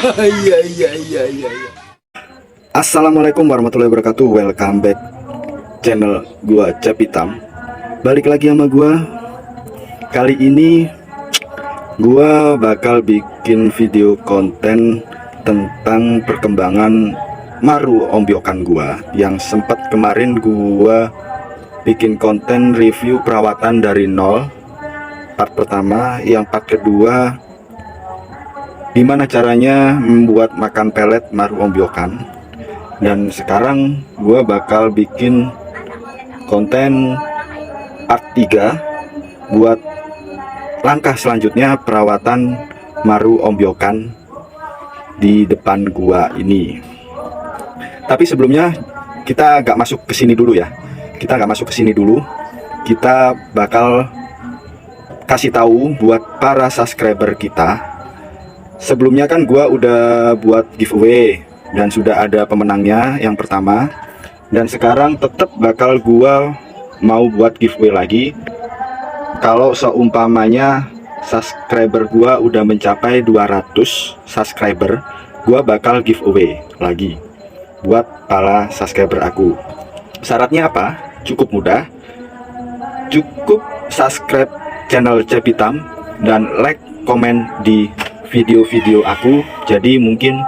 Iya iya iya iya. Assalamualaikum warahmatullahi wabarakatuh. Welcome back channel gua Cap Hitam. Balik lagi sama gua. Kali ini gua bakal bikin video konten tentang perkembangan Maru ombyokan gua yang sempat kemarin gua bikin konten review perawatan dari nol. Part pertama, yang part kedua gimana caranya membuat makan pelet Maru ombyokan. Dan sekarang gua bakal bikin konten part 3 buat langkah selanjutnya perawatan Maru ombyokan di depan gua ini. Tapi sebelumnya kita agak masuk ke sini dulu ya. Kita bakal kasih tahu buat para subscriber kita. Sebelumnya kan gua udah buat giveaway dan sudah ada pemenangnya yang pertama. Dan sekarang tetap bakal gua mau buat giveaway lagi. Kalau seumpamanya subscriber gua udah mencapai 200 subscriber, gua bakal giveaway lagi buat para subscriber aku. Syaratnya apa? Cukup mudah. Cukup subscribe channel Cap Hitam dan like, komen di video-video aku. Jadi mungkin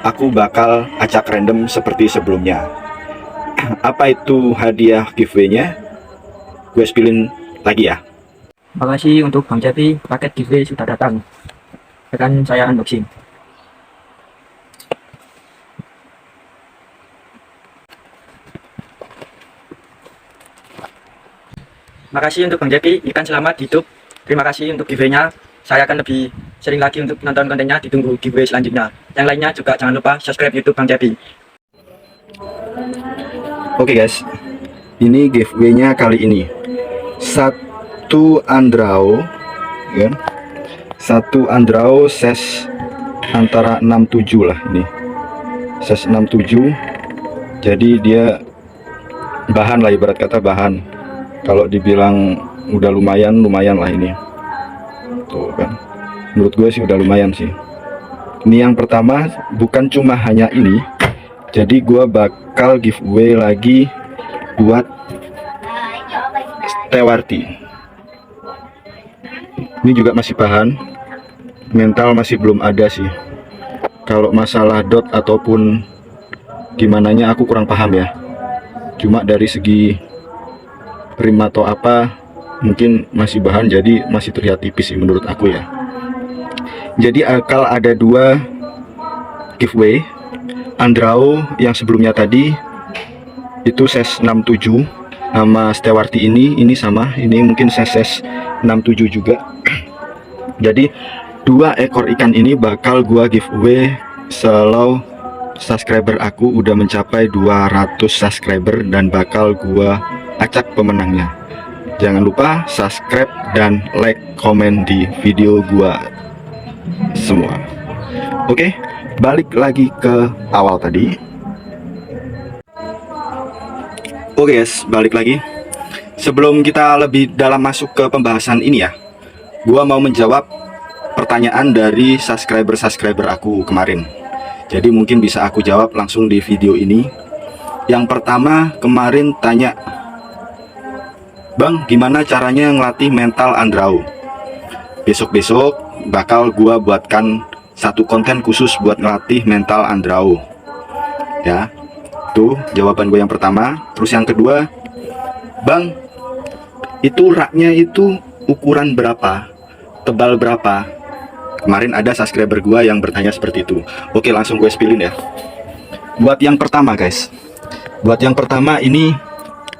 aku bakal acak random seperti sebelumnya. Apa itu hadiah giveaway-nya? Gue spillin lagi ya. Makasih untuk Bang Cepi, paket giveaway sudah datang. Akan saya unboxing. Makasih untuk Bang Cepi, ikan selamat hidup. Terima kasih untuk giveaway-nya. Saya akan lebih sering lagi untuk nonton kontennya, ditunggu giveaway selanjutnya. Yang lainnya juga jangan lupa subscribe YouTube Bang Cepi. Oke guys, ini giveaway-nya kali ini. Satu Andrao, ya. Satu Andrao size antara 67 lah ini. Size 67. Jadi dia bahan lah, ibarat kata bahan. Kalau dibilang udah lumayan lah ini. Tuh kan, menurut gue sih udah lumayan sih. Ini yang pertama, bukan cuma hanya ini. Jadi gue bakal giveaway lagi buat Stewarti. Ini juga masih bahan, mental masih belum ada sih. Kalau masalah dot ataupun gimananya aku kurang paham ya. Cuma dari segi rim atau apa mungkin masih bahan, jadi masih terlihat tipis sih menurut aku ya. Jadi akal ada dua giveaway. Andrao yang sebelumnya tadi itu size 67 sama Stewarti ini sama, ini mungkin size 67 juga. Jadi dua ekor ikan ini bakal gua giveaway kalau subscriber aku udah mencapai 200 subscriber dan bakal gua acak pemenangnya. Jangan lupa subscribe dan like, komen di video gua semua. Oke, balik lagi ke awal tadi. Oke guys, balik lagi. Sebelum kita lebih dalam masuk ke pembahasan ini ya, gua mau menjawab pertanyaan dari subscriber aku kemarin. Jadi mungkin bisa aku jawab langsung di video ini. Yang pertama kemarin tanya, Bang, gimana caranya ngelatih mental Andrao? Besok-besok bakal gua buatkan satu konten khusus buat ngelatih mental Andrao. Ya, tuh jawaban gue yang pertama. Terus yang kedua, Bang, itu raknya itu ukuran berapa? Tebal berapa? Kemarin ada subscriber gua yang bertanya seperti itu. Oke, langsung gue spillin ya. Buat yang pertama guys, buat yang pertama ini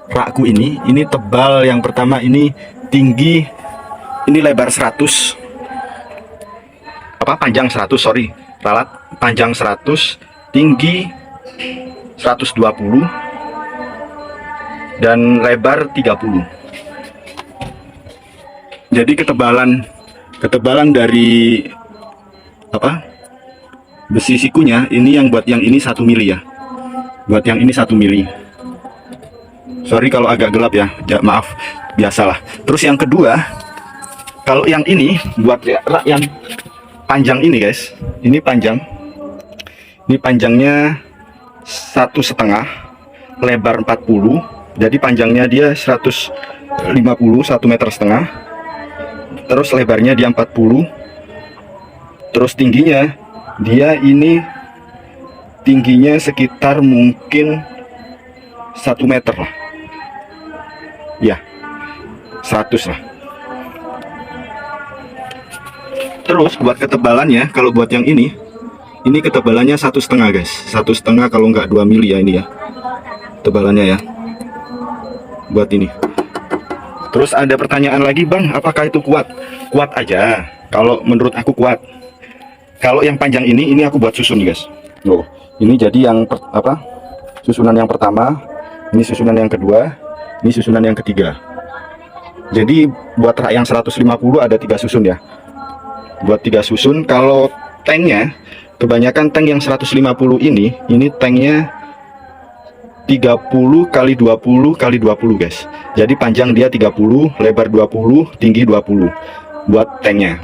rakku ini tebal. Yang pertama ini tinggi, ini lebar 100, panjang 100, sorry, ralat, panjang 100, tinggi 120 dan lebar 30. Jadi ketebalan dari besi sikunya ini, yang buat yang ini 1 mili ya. Buat yang ini 1 mili. Sorry kalau agak gelap ya, maaf, biasalah. Terus yang kedua, kalau yang ini buat rak yang panjang ini guys, ini panjang Ini panjangnya 1,5, lebar 40. Jadi panjangnya dia 150, 1,5 meter. Terus lebarnya dia 40. Terus tingginya dia ini tingginya sekitar mungkin 1 meter lah. Ya, 100 lah. Terus buat ketebalannya, kalau buat yang ini ketebalannya 1,5 guys, 1,5 kalau nggak 2 mili ya ini ya tebalannya ya buat ini. Terus ada pertanyaan lagi, bang, apakah itu kuat? Kuat aja, kalau menurut aku kuat. Kalau yang panjang ini aku buat susun guys. Loh, ini jadi yang susunan yang pertama, ini susunan yang kedua, ini susunan yang ketiga. Jadi buat rak yang 150 ada 3 susun ya. Buat 3 susun. Kalau tanknya, kebanyakan tank yang 150 ini tanknya 30 kali 20 kali 20 guys. Jadi panjang dia 30, lebar 20, tinggi 20 buat tanknya,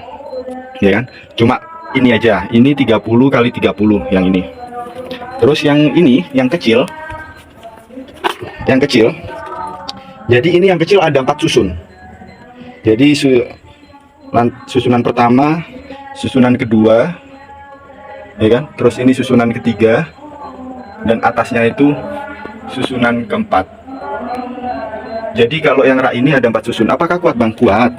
ya kan. Cuma ini aja, ini 30 kali 30 yang ini. Terus yang ini, yang kecil, jadi ini yang kecil ada 4 susun. Jadi susunan pertama, susunan kedua, ya kan. Terus ini susunan ketiga, dan atasnya itu susunan keempat. Jadi kalau yang rak ini ada 4 susun. Apakah kuat, bang? Kuat,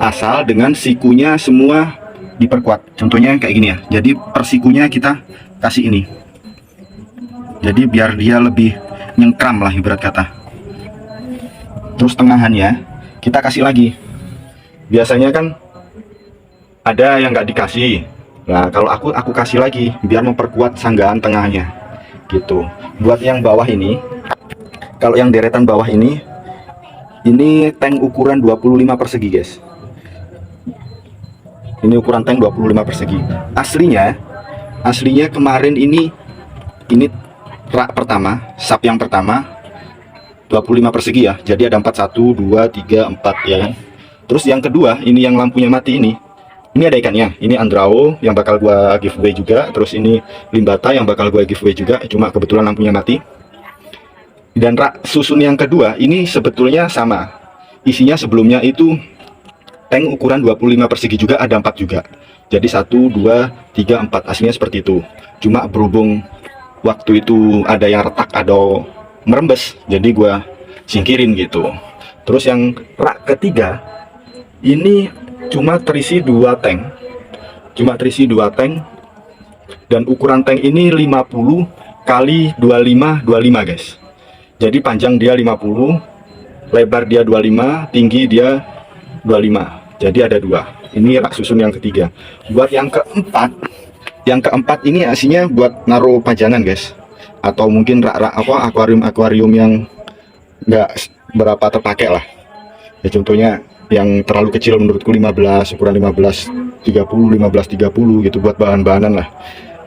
asal dengan sikunya semua diperkuat. Contohnya kayak gini ya. Jadi persikunya kita kasih ini. Jadi biar dia lebih nyengkram lah ibarat kata. Terus tengahannya kita kasih lagi. Biasanya kan ada yang nggak dikasih. Nah, kalau aku kasih lagi biar memperkuat sanggaan tengahnya gitu. Buat yang bawah ini, kalau yang deretan bawah ini tank ukuran 25 persegi guys. Ini ukuran tank 25 persegi. Aslinya kemarin ini rak pertama, sub yang pertama 25 persegi ya. Jadi ada 4, 1, 2, 3, 4 ya kan. Terus yang kedua, ini yang lampunya mati ini ada ikannya. Ini Andrao yang bakal gua giveaway juga. Terus ini Limbata yang bakal gua giveaway juga. Cuma kebetulan lampunya mati. Dan rak susun yang kedua ini sebetulnya sama. Isinya sebelumnya itu tank ukuran 25 persegi juga, ada 4 juga. Jadi 1, 2, 3, 4. Aslinya seperti itu. Cuma berhubung waktu itu ada yang retak atau merembes, jadi gua singkirin gitu. Terus yang rak ketiga ini cuma terisi 2 tank. Dan ukuran tank ini 50 kali 25 guys. Jadi panjang dia 50, lebar dia 25, tinggi dia 25. Jadi ada 2. Ini rak susun yang ketiga. Buat yang keempat ini aslinya buat naruh pajangan guys, atau mungkin rak-rak akuarium yang nggak berapa terpakai lah ya. Contohnya yang terlalu kecil menurutku 15, ukuran 15-30 gitu, buat bahan-bahanan lah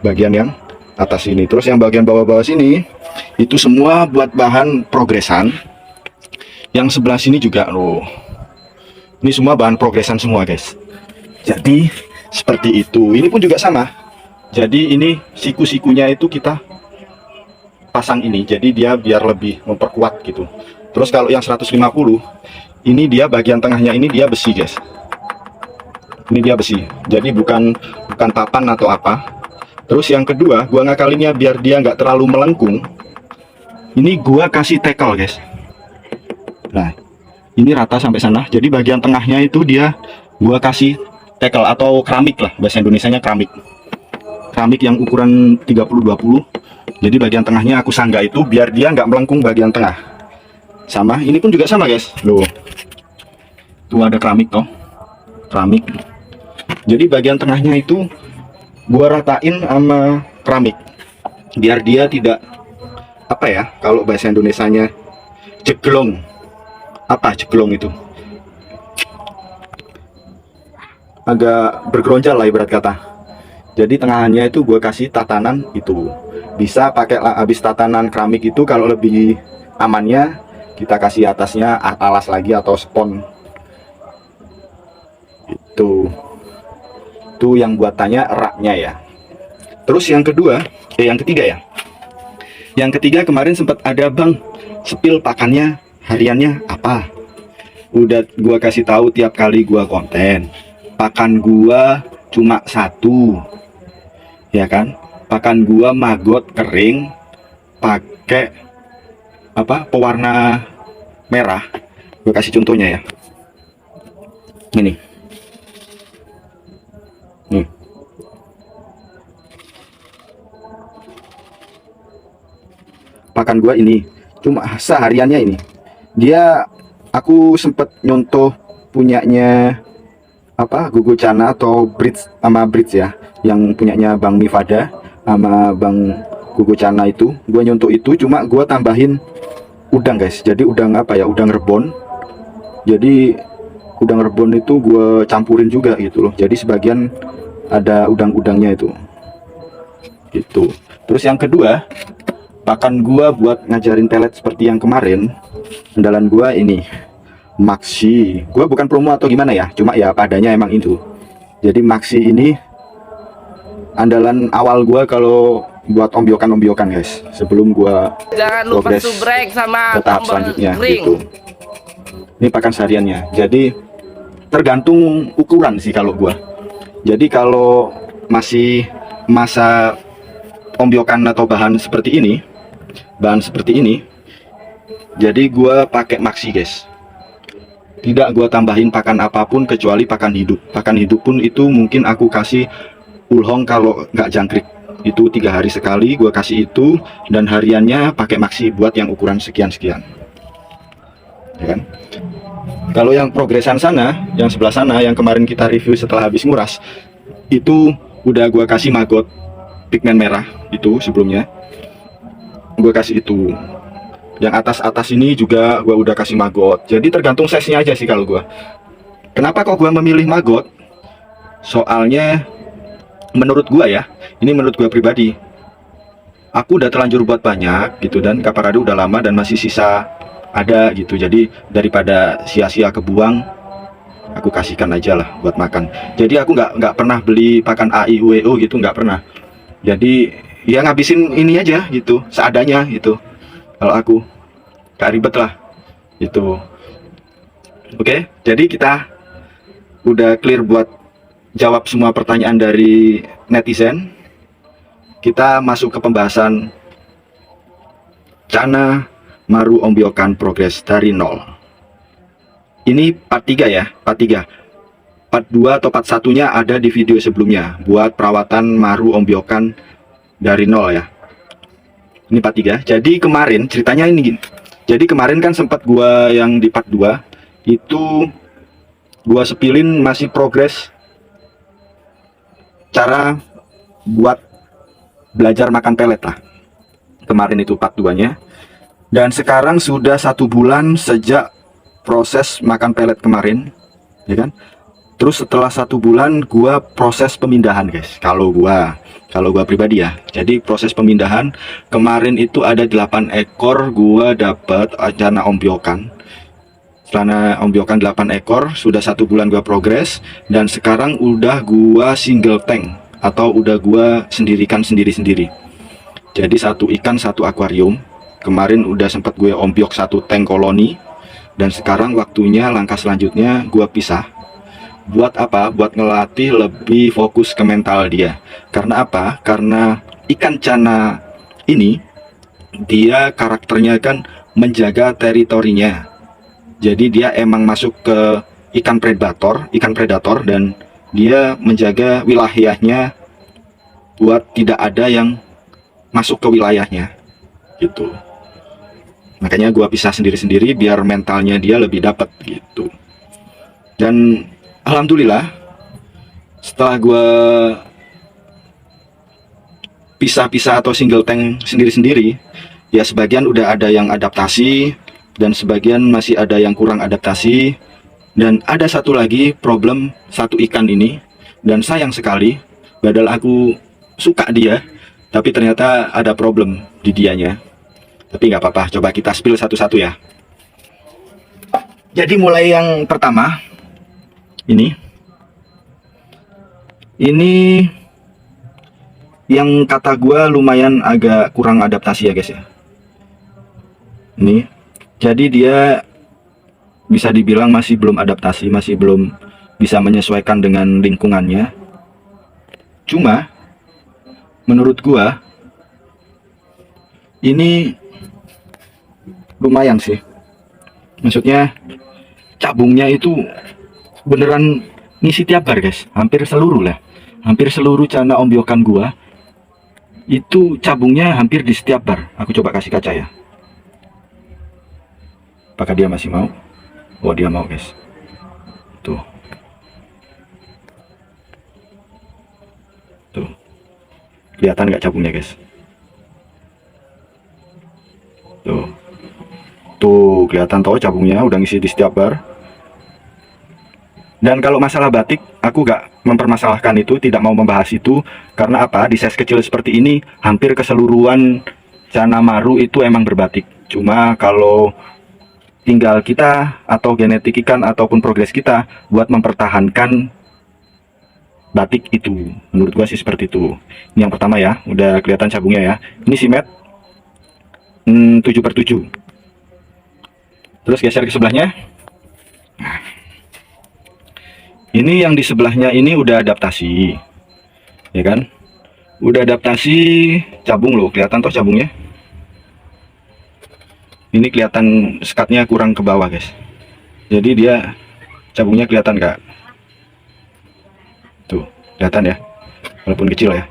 bagian yang atas ini. Terus yang bagian bawah-bawah sini itu semua buat bahan progresan. Yang sebelah sini juga loh, ini semua bahan progresan semua guys. Jadi seperti itu. Ini pun juga sama. Jadi ini siku-sikunya itu kita pasang ini, jadi dia biar lebih memperkuat gitu. Terus kalau yang 150 ini dia bagian tengahnya ini dia besi guys. Ini dia besi, jadi bukan papan atau apa. Terus yang kedua, gua ngakalinnya biar dia nggak terlalu melengkung, ini gua kasih tackle guys. Nah ini rata sampai sana, jadi bagian tengahnya itu gua kasih tackle atau keramik lah, bahasa Indonesianya keramik yang ukuran 30-20. Jadi bagian tengahnya aku sangga itu biar dia nggak melengkung bagian tengah. Sama ini pun juga sama guys, loh tuh ada keramik toh, keramik. Jadi bagian tengahnya itu gua ratain sama keramik biar dia tidak apa ya, kalau bahasa Indonesianya jeglong. Apa jeglong itu? Agak bergeronjal lah ibarat kata. Jadi tengahannya itu gue kasih tatanan itu. Bisa pakai habis tatanan keramik itu, kalau lebih amannya kita kasih atasnya alas lagi atau spon. Itu yang buat tanya raknya ya. Terus yang kedua, yang ketiga ya. Yang ketiga kemarin sempat ada bang spill pakannya hariannya apa. Udah gua kasih tahu tiap kali gua konten. Pakan gua cuma satu, ya kan? Pakan gua maggot kering pakai apa pewarna merah. Gua kasih contohnya ya. Ini. Nih. Pakan gua ini cuma sehariannya ini. Dia aku sempet nyontoh punyanya apa Gugu Chana atau Bridge sama Bridge ya, yang punyanya Bang Mifada sama Bang Gugu Chana itu. Gua nyontoh itu cuma gua tambahin udang guys. Jadi udang apa ya, udang rebon. Jadi udang rebon itu gue campurin juga gitu loh. Jadi sebagian ada udang-udangnya itu gitu. Terus yang kedua, pakan gua buat ngajarin pelet seperti yang kemarin, andalan gua ini Maxi. Gua bukan promo atau gimana ya, cuma ya padanya emang itu. Jadi Maxi ini andalan awal gua kalau buat ombyokan guys, sebelum gua Jangan lupa progres subrek sama ke tahap tombol selanjutnya ring. gitu. Ini pakan sehariannya. Jadi tergantung ukuran sih kalau gua. Jadi kalau masih masa ombyokan atau bahan seperti ini, jadi gua pakai Maxi guys. Tidak gua tambahin pakan apapun kecuali pakan hidup. Pakan hidup pun itu mungkin aku kasih ulhong kalau nggak jangkrik. Itu 3 hari sekali gua kasih itu, dan hariannya pakai Maxi buat yang ukuran sekian-sekian. Ya kan? Kalau yang progresan sana, yang sebelah sana, yang kemarin kita review setelah habis nguras, itu udah gua kasih maggot pigmen merah itu sebelumnya. Gua kasih itu. Yang atas-atas ini juga gua udah kasih maggot. Jadi tergantung size-nya aja sih kalau gua. Kenapa kok gua memilih maggot? Soalnya menurut gua ya, ini menurut gua pribadi, aku udah terlanjur buat banyak gitu, dan kaparado udah lama dan masih sisa ada gitu. Jadi daripada sia-sia kebuang, aku kasihkan aja lah buat makan. Jadi aku nggak pernah beli pakan AIUEO gitu, nggak pernah. Jadi ya ngabisin ini aja gitu, seadanya gitu. Kalau aku gak ribet lah gitu. Oke, jadi kita udah clear buat jawab semua pertanyaan dari netizen. Kita masuk ke pembahasan Chana Maru ombyokan progres dari nol. Ini part 3 ya, part 3. Part 2 atau part 1-nya ada di video sebelumnya buat perawatan Maru ombyokan dari nol ya. Ini part 3. Jadi kemarin ceritanya ini gini. Jadi kemarin kan sempat gua yang di part 2 itu gua sepilin masih progres cara buat belajar makan pelet lah. Kemarin itu part 2-nya. Dan sekarang sudah 1 bulan sejak proses makan pelet kemarin, ya kan? Terus setelah 1 bulan gua proses pemindahan guys. Kalau gua pribadi ya. Jadi proses pemindahan kemarin itu ada 8 ekor gua dapat Chana ombyokan. Setelah ombyokan 8 ekor, sudah 1 bulan gua progres, dan sekarang udah gua single tank atau udah gua sendirikan sendiri-sendiri. Jadi 1 ikan 1 akuarium. Kemarin udah sempat gue ombyok 1 tank koloni, dan sekarang waktunya langkah selanjutnya gue pisah. Buat apa? Buat ngelatih lebih fokus ke mental dia. Karena apa? Karena ikan Chana ini dia karakternya kan menjaga teritorinya. Jadi dia emang masuk ke ikan predator, dan dia menjaga wilayahnya buat tidak ada yang masuk ke wilayahnya gitu. Makanya gua pisah sendiri-sendiri biar mentalnya dia lebih dapat gitu. Dan alhamdulillah setelah gua pisah-pisah atau single tank sendiri-sendiri, ya sebagian udah ada yang adaptasi dan sebagian masih ada yang kurang adaptasi. Dan ada satu lagi problem, 1 ikan ini, dan sayang sekali padahal aku suka dia, tapi ternyata ada problem di dianya. Tapi nggak apa-apa, coba kita spill satu-satu ya. Jadi mulai yang pertama, ini yang kata gua lumayan agak kurang adaptasi ya guys ya. Ini jadi dia bisa dibilang masih belum adaptasi, masih belum bisa menyesuaikan dengan lingkungannya. Cuma menurut gua ini lumayan sih. Maksudnya cabungnya itu beneran ngisi tiap bar guys, hampir seluruh lah. Hampir seluruh cana ombyokan gua itu cabungnya hampir di setiap bar. Aku coba kasih kaca ya. Apakah dia masih mau? Oh, dia mau guys. Tuh. Tuh. Kelihatan nggak cabungnya guys? Tuh. Tuh, kelihatan toh cabungnya udah ngisi di setiap bar. Dan kalau masalah batik, aku gak mempermasalahkan itu, tidak mau membahas itu. Karena apa? Di size kecil seperti ini, hampir keseluruhan Cana Maru itu emang berbatik. Cuma kalau tinggal kita atau genetik ikan ataupun progres kita buat mempertahankan batik itu. Menurut gua sih seperti itu. Ini yang pertama ya, udah kelihatan cabungnya ya. Ini simet 7/7. Terus geser ke sebelahnya. Ini yang di sebelahnya ini udah adaptasi, ya kan? Udah adaptasi cabung loh, kelihatan toh cabungnya. Ini kelihatan sekatnya kurang ke bawah guys. Jadi dia cabungnya kelihatan nggak? Tuh, kelihatan ya? Walaupun kecil ya.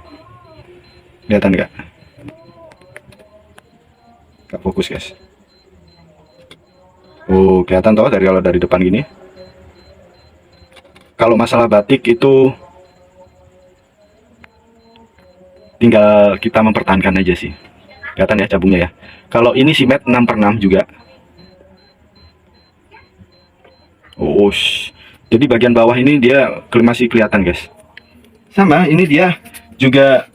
Kelihatan nggak? Nggak fokus guys. Oh, kelihatan toh kalau dari depan gini. Kalau masalah batik itu tinggal kita mempertahankan aja sih. Kelihatan ya cabungnya ya. Kalau ini simet 6/6 juga. Oh, jadi bagian bawah ini dia masih kelihatan guys. Sama, ini dia juga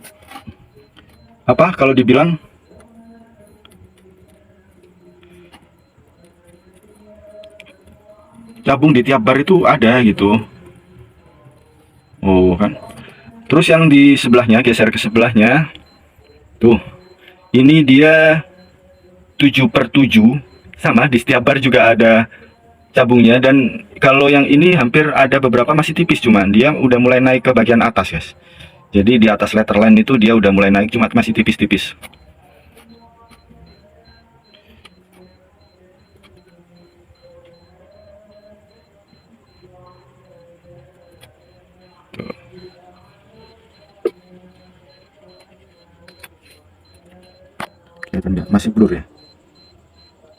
apa kalau dibilang cabung di tiap bar itu ada gitu. Oh kan. Terus yang di sebelahnya, geser ke sebelahnya. Tuh. Ini dia 7/7. Sama di setiap bar juga ada cabungnya. Dan kalau yang ini hampir ada beberapa masih tipis, cuman dia udah mulai naik ke bagian atas guys. Jadi di atas letterline itu dia udah mulai naik, cuma masih tipis-tipis. Kelihatan nggak? Masih blur ya.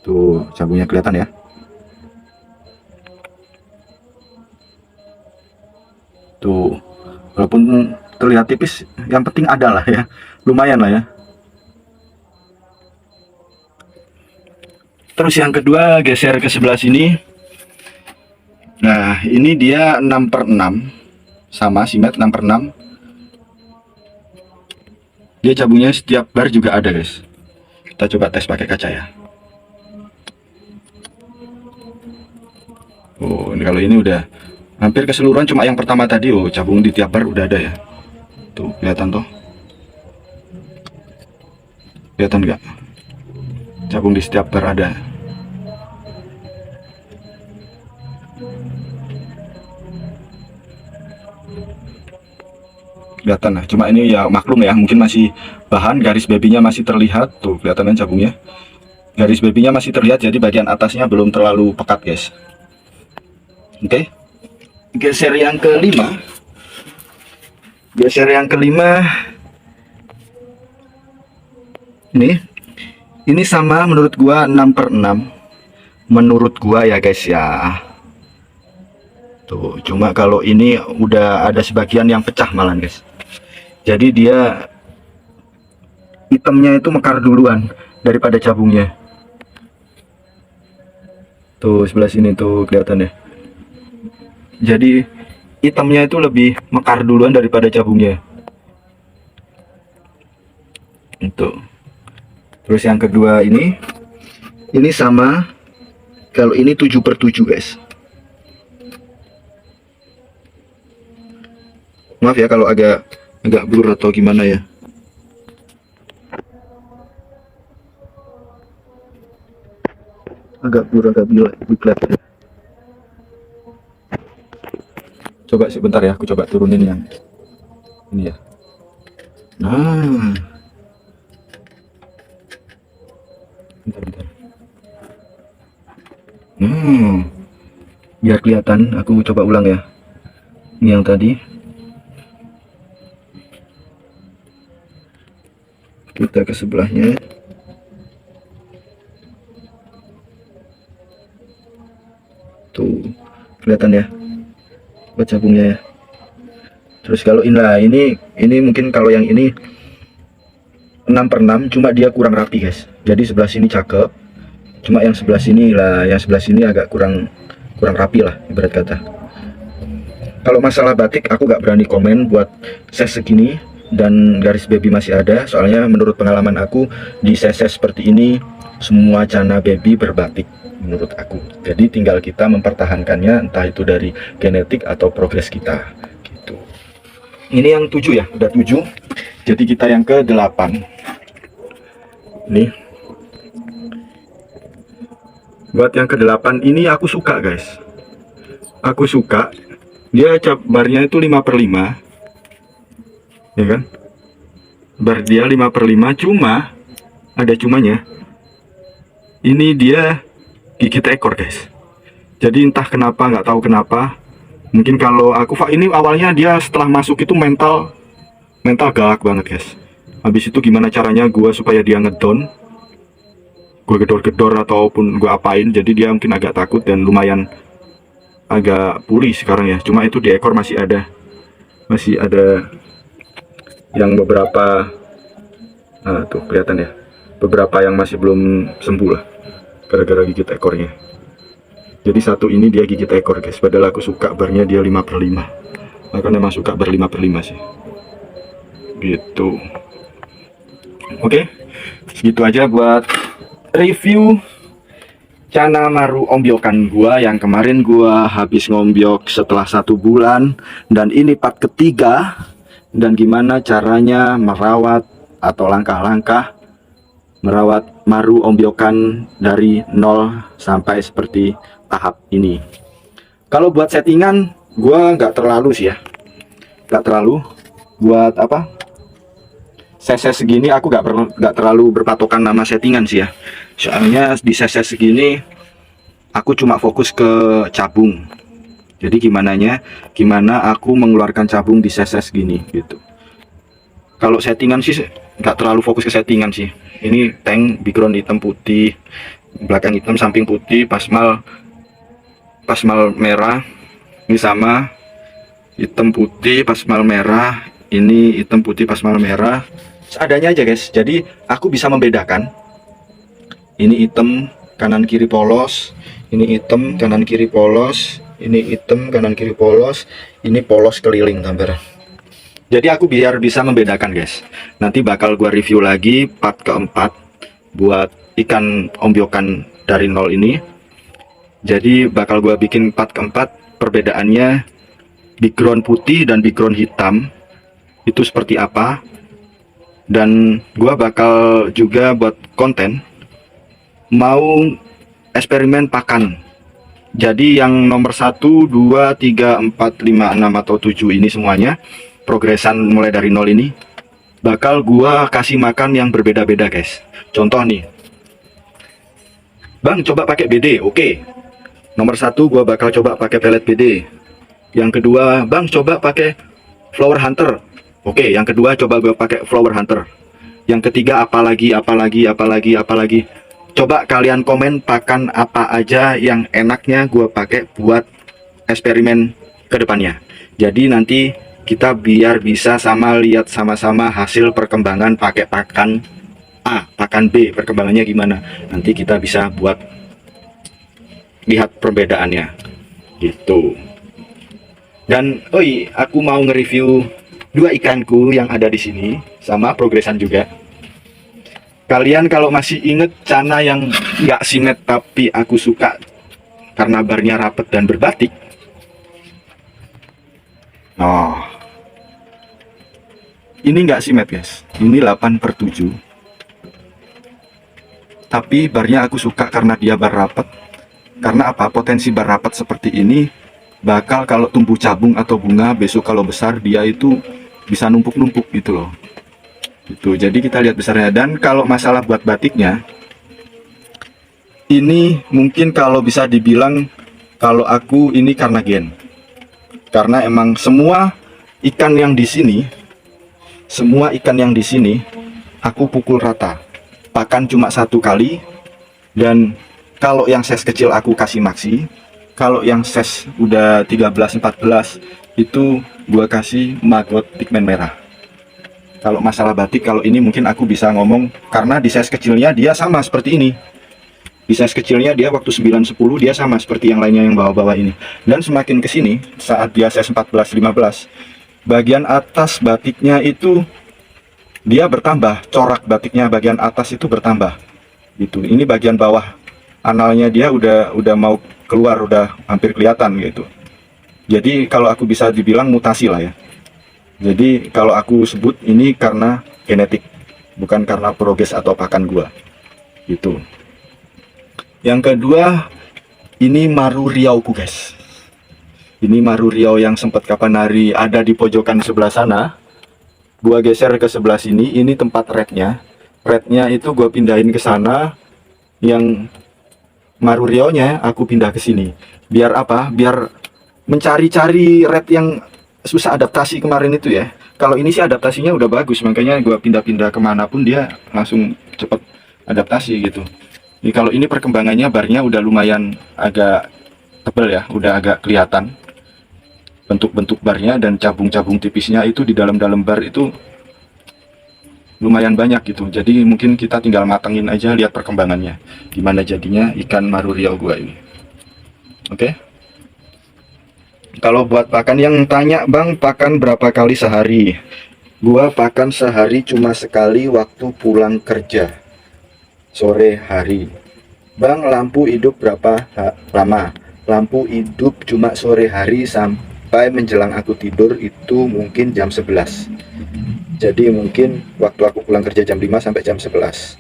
Tuh cabungnya kelihatan ya. Tuh, walaupun terlihat tipis, yang penting ada lah ya, lumayan lah ya. Terus yang kedua geser ke sebelah sini. Nah ini dia 6/6, sama simet 6/6. Dia cabungnya setiap bar juga ada guys. Kita coba tes pakai kaca ya. Oh, ini kalau ini udah hampir keseluruhan, cuma yang pertama tadi oh cabung di tiap bar udah ada ya. Tuh, kelihatan toh? Kelihatan nggak? Cabung di setiap bar ada. Kelihatan lah, cuma ini ya maklum ya, mungkin masih bahan, garis babynya masih terlihat. Tuh, kelihatan kan cabungnya. Garis babynya masih terlihat, jadi bagian atasnya belum terlalu pekat guys. Oke. Geser yang kelima. Geser yang kelima. Ini sama menurut gua 6/6. Menurut gua ya guys ya. Tuh, cuma kalau ini udah ada sebagian yang pecah malah guys. Jadi dia hitamnya itu mekar duluan daripada cabungnya. Tuh sebelah sini tuh kelihatan ya. Jadi hitamnya itu lebih mekar duluan daripada cabungnya. Itu. Terus yang kedua ini sama. Kalau ini 7/7 guys. Maaf ya kalau agak blur atau gimana ya. agak kurang buklat ya. Coba sebentar ya, aku coba turunin yang ini ya. Nah, bentar. Biar kelihatan, aku coba ulang ya. Ini yang tadi. Kita ke sebelahnya. Tuh, kelihatan ya buat cabungnya ya. Terus kalau ini mungkin kalau yang ini 6/6, cuma dia kurang rapi guys. Jadi sebelah sini cakep, cuma yang sebelah sini agak kurang rapi lah ibarat kata. Kalau masalah batik aku gak berani komen buat size segini dan garis baby masih ada, soalnya menurut pengalaman aku di size seperti ini semua cana baby berbatik menurut aku. Jadi tinggal kita mempertahankannya, entah itu dari genetik atau progres kita gitu. Ini yang 7 ya, udah 7. Jadi kita yang ke 8. Nih, buat yang ke 8 ini aku suka guys. Aku suka dia barnya itu 5/5 ya kan, bar dia 5/5, cuma ada cumanya, ini dia gigit ekor guys. Jadi entah kenapa, nggak tahu kenapa, mungkin kalau aku ini awalnya dia setelah masuk itu mental galak banget guys. Habis itu gimana caranya gua supaya dia ngedon, gue gedor-gedor ataupun gue apain, jadi dia mungkin agak takut dan lumayan agak pulih sekarang ya. Cuma itu di ekor masih ada yang beberapa, nah tuh kelihatan ya, beberapa yang masih belum sembuh lah gara-gara gigit ekornya. Jadi satu ini dia gigit ekor guys, padahal aku suka barnya dia 5/5. Aku memang suka bar 5/5 sih gitu. Oke, segitu aja buat review cana maru ombyokan gua yang kemarin gua habis ngombyok setelah 1 bulan, dan ini part ketiga, dan gimana caranya merawat atau langkah-langkah merawat maru ombyokan dari 0 sampai seperti tahap ini. Kalau buat settingan gua nggak terlalu sih ya, nggak terlalu buat apa size segini, aku nggak terlalu berpatokan nama settingan sih ya. Soalnya di size segini aku cuma fokus ke cabung. Jadi gimana aku mengeluarkan cabung di size segini gitu. Kalau settingan sih nggak terlalu fokus ke settingan sih. Ini tank background hitam putih, belakang hitam samping putih, pasmal merah. Ini sama hitam putih pasmal merah, ini hitam putih pasmal merah. Seadanya aja guys. Jadi aku bisa membedakan. Ini hitam kanan kiri polos, ini hitam kanan kiri polos, ini hitam kanan kiri polos, ini polos keliling gambaran. Jadi aku biar bisa membedakan guys. Nanti bakal gua review lagi part keempat buat ikan ombyokan dari 0 ini. Jadi bakal gua bikin part keempat, perbedaannya background putih dan background hitam itu seperti apa. Dan gua bakal juga buat konten mau eksperimen pakan. Jadi yang nomor 1, 2, 3, 4, 5, 6 atau 7 ini semuanya progresan mulai dari 0 ini bakal gua kasih makan yang berbeda-beda guys. Contoh nih, Bang coba pakai BD, oke. Nomor 1 gua bakal coba pakai pelet BD. Yang kedua, Bang coba pakai Flower Hunter, oke. Yang kedua coba gua pakai Flower Hunter. Yang ketiga apalagi. Coba kalian komen pakan apa aja yang enaknya gua pakai buat eksperimen kedepannya. Jadi nanti kita biar bisa lihat sama-sama hasil perkembangan pakai pakan A, pakan B, perkembangannya gimana. Nanti kita bisa buat lihat perbedaannya gitu. Dan aku mau nge-review 2 ikanku yang ada di sini, sama progresan juga. Kalian kalau masih inget cana yang nggak simet tapi aku suka karena barnya rapet dan berbatik. Ini nggak simet guys, ini 8/7. Tapi barnya aku suka karena dia bar rapat. Karena apa? Potensi bar rapat seperti ini bakal kalau tumbuh cabung atau bunga besok kalau besar dia itu bisa numpuk-numpuk gitu loh. Itu. Jadi kita lihat besarnya. Dan kalau masalah buat batiknya, ini mungkin kalau bisa dibilang kalau aku ini karena gen. Karena emang semua ikan yang di sini, aku pukul rata. Pakan cuma 1 kali. Dan kalau yang size kecil aku kasih maxi. Kalau yang size udah 13-14 itu gua kasih maggot pigmen merah. Kalau masalah batik, kalau ini mungkin aku bisa ngomong karena di size kecilnya dia sama seperti ini. Di size kecilnya dia waktu 9-10 dia sama seperti yang lainnya yang bawah-bawah ini. Dan semakin ke sini saat dia size 14-15, bagian atas batiknya itu dia bertambah, corak batiknya bagian atas itu bertambah. Gitu. Ini bagian bawah analnya dia udah mau keluar, udah hampir kelihatan gitu. Jadi kalau aku bisa dibilang mutasi lah ya. Jadi kalau aku sebut ini karena genetik, bukan karena progres atau pakan gua. Gitu. Yang kedua, ini maru riauku guys. Ini maru riau yang sempat kapan hari ada di pojokan sebelah sana. Gua geser ke sebelah sini, ini tempat rednya. Rednya itu gua pindahin ke sana. Yang maru riaunya aku pindah ke sini. Biar apa? Biar mencari-cari red yang susah adaptasi kemarin itu ya. Kalau ini sih adaptasinya udah bagus, makanya gua pindah-pindah kemanapun dia langsung cepet adaptasi gitu. Jadi kalau ini perkembangannya barnya udah lumayan agak tebal ya, udah agak kelihatan bentuk-bentuk barnya, dan cabung-cabung tipisnya itu di dalam-dalam bar itu lumayan banyak gitu. Jadi mungkin kita tinggal matengin aja, lihat perkembangannya gimana jadinya ikan maru riau gua ini. Oke. Kalau buat pakan yang tanya, bang pakan berapa kali sehari? Gua pakan sehari cuma sekali waktu pulang kerja sore hari. Bang, lampu hidup berapa lama? Lampu hidup cuma sore hari sampai menjelang aku tidur itu mungkin jam 11. Jadi mungkin waktu aku pulang kerja jam 5 sampai jam 11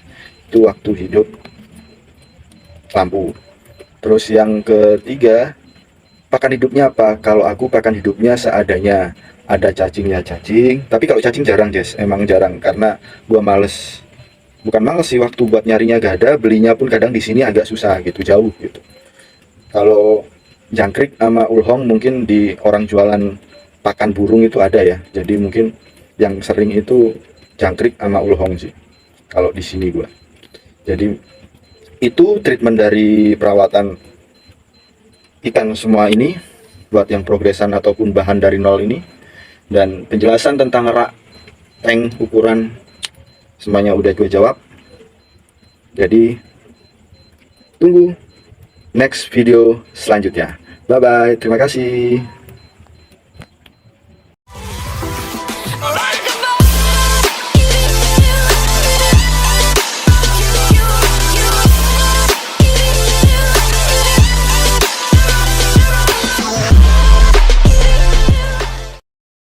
itu waktu hidup lampu. Terus yang ketiga, pakan hidupnya apa? Kalau aku pakan hidupnya seadanya. Ada cacingnya cacing, tapi kalau cacing jarang Jess, emang jarang karena gua males. Bukan males sih, waktu buat nyarinya gak ada, belinya pun kadang di sini agak susah gitu, jauh gitu. Kalau jangkrik sama ulhong mungkin di orang jualan pakan burung itu ada ya. Jadi mungkin yang sering itu jangkrik sama ulhong sih. Kalau di sini gua. Jadi itu treatment dari perawatan ikan semua ini buat yang progresan ataupun bahan dari nol ini. Dan penjelasan tentang rak, tank, ukuran semuanya udah gue jawab. Jadi tunggu next video selanjutnya. Bye bye, terima kasih.